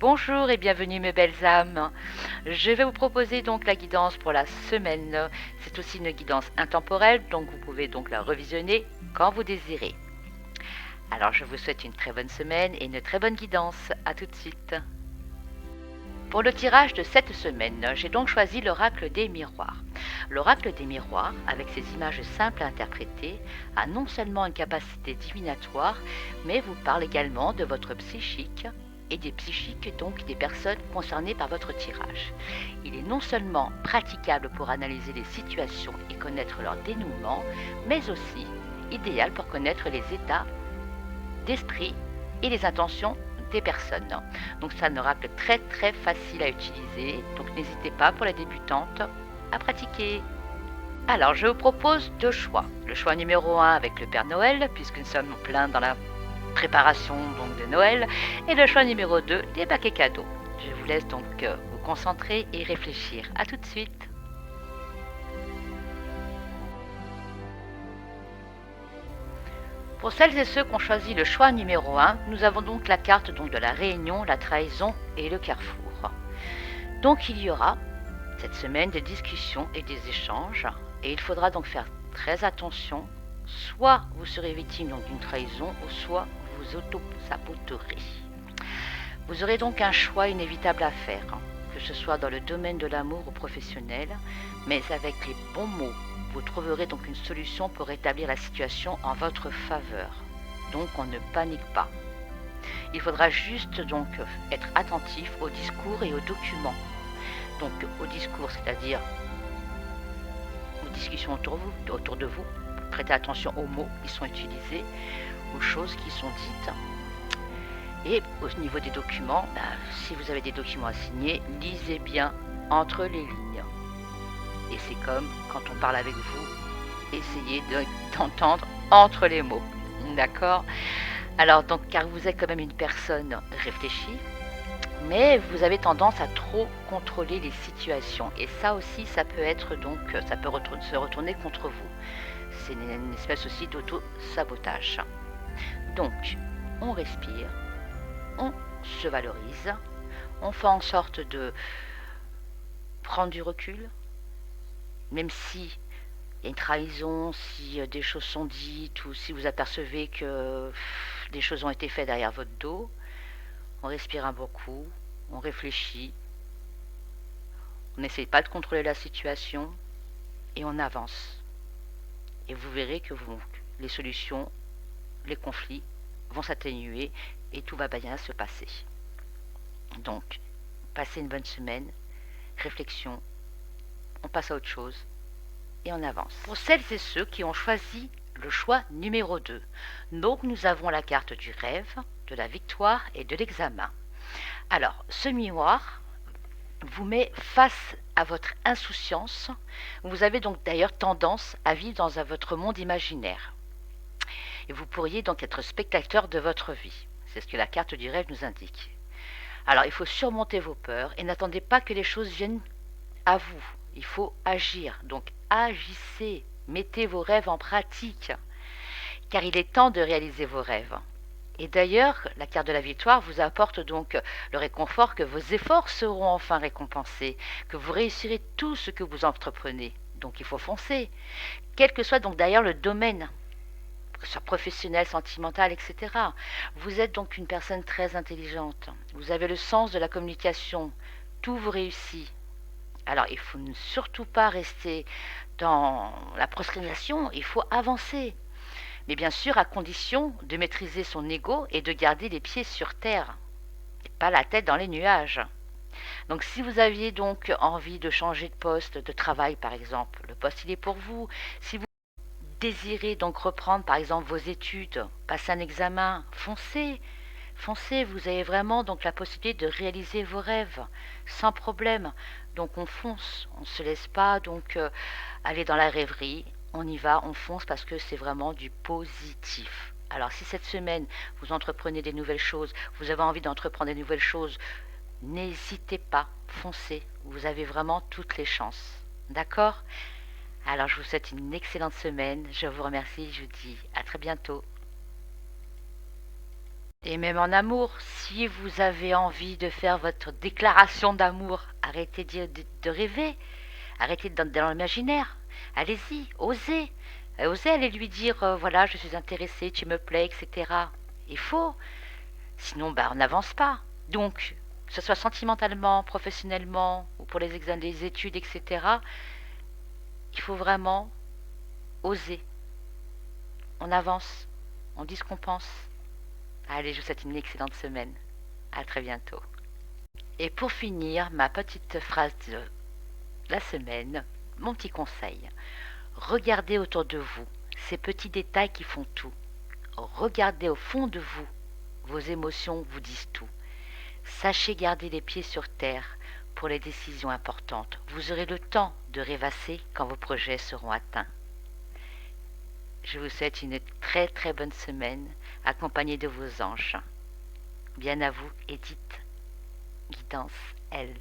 Bonjour et bienvenue mes belles âmes. Je vais vous proposer donc la guidance pour la semaine. C'est aussi une guidance intemporelle, donc vous pouvez donc la revisionner quand vous désirez. Alors je vous souhaite une très bonne semaine et une très bonne guidance. A tout de suite. Pour le tirage de cette semaine, j'ai donc choisi l'oracle des miroirs. L'oracle des miroirs, avec ses images simples à interpréter, a non seulement une capacité divinatoire, mais vous parle également de votre psychique et des psychiques, donc des personnes concernées par votre tirage. Il est non seulement praticable pour analyser les situations et connaître leur dénouement, mais aussi idéal pour connaître les états d'esprit et les intentions des personnes. Donc c'est un oracle très très facile à utiliser, donc n'hésitez pas pour les débutantes à pratiquer. Alors je vous propose deux choix. Le choix numéro 1 avec le Père Noël, puisque nous sommes en plein dans la préparation donc de Noël, et le choix numéro 2 des paquets cadeaux. Je vous laisse donc vous concentrer et réfléchir. A tout de suite. Pour celles et ceux qui ont choisi le choix numéro 1, nous avons donc la carte donc de la réunion, la trahison et le carrefour. Donc il y aura cette semaine des discussions et des échanges, et il faudra donc faire très attention. Soit vous serez victime d'une trahison, ou soit vous auto-saboterez. Vous aurez donc un choix inévitable à faire, que ce soit dans le domaine de l'amour ou professionnel, mais avec les bons mots, vous trouverez donc une solution pour rétablir la situation en votre faveur. Donc on ne panique pas. Il faudra juste donc être attentif aux discours et aux documents. Donc au discours, c'est-à-dire aux discussions autour de vous, prêtez attention aux mots qui sont utilisés, aux choses qui sont dites. Et au niveau des documents, si vous avez des documents à signer, lisez bien entre les lignes. Et c'est comme quand on parle avec vous, essayez d'entendre entre les mots. D'accord? Alors donc, car vous êtes quand même une personne réfléchie, mais vous avez tendance à trop contrôler les situations. Et ça aussi, ça peut être donc, ça peut se retourner contre vous. C'est une espèce aussi d'auto-sabotage. Donc, on respire, on se valorise, on fait en sorte de prendre du recul, même si il y a une trahison, si des choses sont dites ou si vous apercevez que des choses ont été faites derrière votre dos, on respire un bon coup, on réfléchit, on n'essaye pas de contrôler la situation et on avance. Et vous verrez que les solutions, les conflits vont s'atténuer et tout va bien se passer. Donc, passez une bonne semaine, réflexion, on passe à autre chose et on avance. Pour celles et ceux qui ont choisi le choix numéro 2, donc nous avons la carte du rêve, de la victoire et de l'examen. Alors, ce miroir vous met face à votre insouciance. Vous avez donc d'ailleurs tendance à vivre dans votre monde imaginaire. Et vous pourriez donc être spectateur de votre vie. C'est ce que la carte du rêve nous indique. Alors, il faut surmonter vos peurs et n'attendez pas que les choses viennent à vous. Il faut agir. Donc, agissez. Mettez vos rêves en pratique. Car il est temps de réaliser vos rêves. Et d'ailleurs, la carte de la victoire vous apporte donc le réconfort que vos efforts seront enfin récompensés, que vous réussirez tout ce que vous entreprenez. Donc il faut foncer. Quel que soit donc d'ailleurs le domaine, que ce soit professionnel, sentimental, etc. Vous êtes donc une personne très intelligente. Vous avez le sens de la communication. Tout vous réussit. Alors il ne faut surtout pas rester dans la procrastination, il faut avancer. Mais bien sûr à condition de maîtriser son ego et de garder les pieds sur terre, et pas la tête dans les nuages. Donc si vous aviez donc envie de changer de poste, de travail par exemple, le poste il est pour vous. Si vous désirez donc reprendre par exemple vos études, passer un examen, foncez. Foncez, vous avez vraiment donc la possibilité de réaliser vos rêves sans problème. Donc on fonce, on ne se laisse pas donc aller dans la rêverie. On y va, on fonce parce que c'est vraiment du positif. Alors si cette semaine vous entreprenez des nouvelles choses, vous avez envie d'entreprendre des nouvelles choses, n'hésitez pas, foncez. Vous avez vraiment toutes les chances. D'accord? Alors je vous souhaite une excellente semaine. Je vous remercie, je vous dis à très bientôt. Et même en amour, si vous avez envie de faire votre déclaration d'amour, arrêtez de rêver, arrêtez dans l'imaginaire. Allez-y, osez. Osez aller lui dire, voilà, je suis intéressée, tu me plais, etc. Il faut. Sinon, bah, on n'avance pas. Donc, que ce soit sentimentalement, professionnellement, ou pour les examens, les études, etc., il faut vraiment oser. On avance, on dit ce qu'on pense. Allez, je vous souhaite une excellente semaine. À très bientôt. Et pour finir, ma petite phrase de la semaine, mon petit conseil. Regardez autour de vous ces petits détails qui font tout. Regardez au fond de vous. Vos émotions vous disent tout. Sachez garder les pieds sur terre pour les décisions importantes. Vous aurez le temps de rêvasser quand vos projets seront atteints. Je vous souhaite une très très bonne semaine accompagnée de vos anges. Bien à vous, Edith. Guidance L.